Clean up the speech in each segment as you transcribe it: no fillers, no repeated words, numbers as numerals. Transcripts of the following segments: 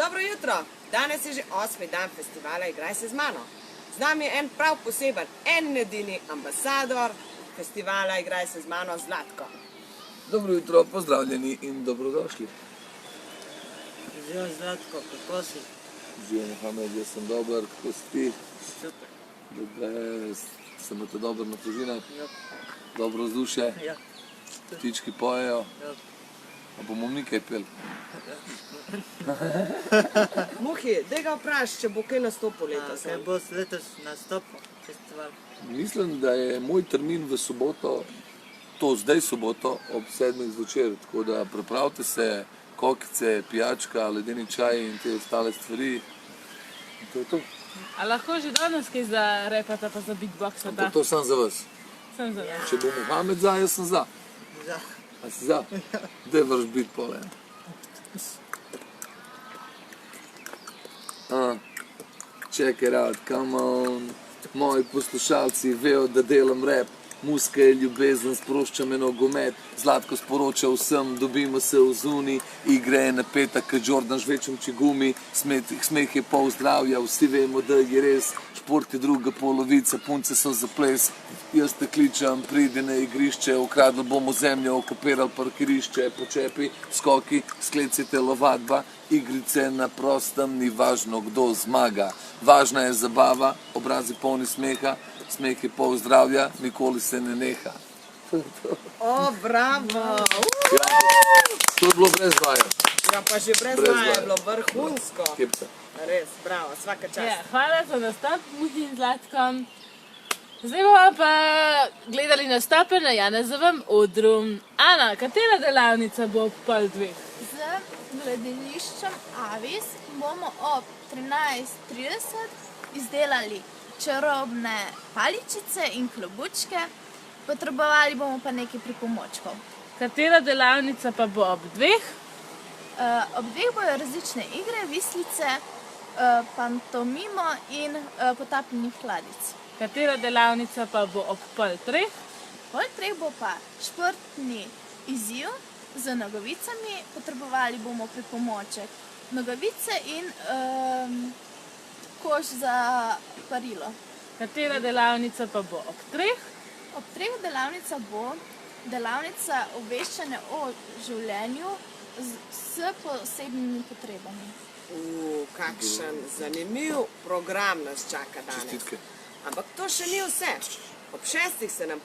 Dobro jutro, danes je že 8. dan festivala Igraj se z mano. Z nami je en prav poseben, en edini ambasador festivala Igraj se z mano, Zlatko. Dobro jutro, pozdravljeni in dobrodošli. Živijo Zlatko, kako si? Živijo Mohamed, jaz sem dober, kako si ti? Super. Se imate dobro na družinah, Ja, dobro vzdušje, ja, ptički pojejo, ja. a bomo mi kaj peli. Muhi, daj ga vpraš, če bo kaj nastopil letos. Kaj bo letos nastopil festival? Mislim, da je moj termin v soboto, zdaj soboto, ob 7. zvečer, tako da pripravite se, kokice, pijačka, ledeni čaj in te ostale stvari. In to je to. A lahko že danes kaj za repata pa za beatboxata? Ampak to sam za vas. Sem za vas. Če bo Mohamed za, jaz sem za. Za. A si za? Daj vrš biti pole. Check it out, come on. Moji poslušalci vejo, da delam rap. Muska je ljubezen, sprošča me nogomet. Zlatko sporoča vsem, dobimo se v zuni. Igra je napeta, kot Jordan žvečem čigumi. Smeh je pol zdravja, vsi vemo, da je res. Šport je druga polovica, punce so za ples. Jaz te kličem, pridi na igrišče. Ukradli bomo zemljo, okupirali parkirišče. Počepi, skoki, skleci telovadba. Igrice na prostem, ni važno, kdo zmaga. Važna je zabava, obrazi polni smeha. Smeh je pol zdravja, nikoli se ne neha. O, bravo! To je bilo brez vaja. Ja, pa že brez vaje je bilo vrhunsko. Kepca. Res, bravo, svaka čast. Ja, hvala za nastop, Muhi in Zlatkom. Zdaj bomo pa gledali nastope na Janezovem odru. Ana, katera delavnica bo ob pol dveh? Z gledališčem Avis bomo ob 13:30 izdelali čarobne paličice in klobučke, potrebovali bomo pa nekaj pripomočkov. Katera delavnica pa bo ob dveh? Ob dveh bojo različne igre, vislice, pantomimo in potapljanje hladic. Katera delavnica pa bo ob pol treh? Pol treh bo pa športni izziv z nogavicami, potrebovali bomo pripomoček nogavice in koš za parilo. Katera delavnica pa bo ob treh? Ob treh delavnica bo delavnica obveščanja o življenju s posebnimi potrebami. Kakšen zanimiv program nas čaka danes. Čestitke. Ampak to še ni vse. Ob 6. se nam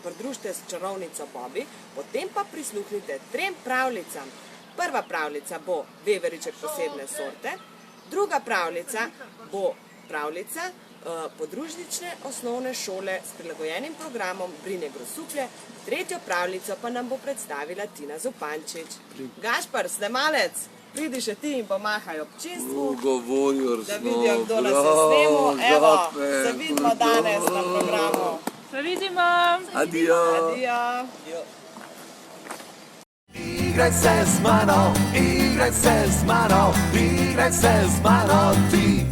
pridružite s čarovnico Bobi, potem pa prisluhnite 3 pravljicam. Prva pravljica bo veveriček posebne sorte, druga pravljica bo pravljica podružnične osnovne šole s prilagojenim programom Brine Grosuplje, tretjo pravljico pa nam bo predstavila Tina Zupančič. Gašpar, snemalec, pridi še ti in pomahaj občinstvu, Govorijo da vidijo, kdo nas je snimil. Evo, se vidimo danes na programu. Se vidimo! Adijo. Adijo. Igraj se z mano, igraj se z mano, igraj se z mano ti.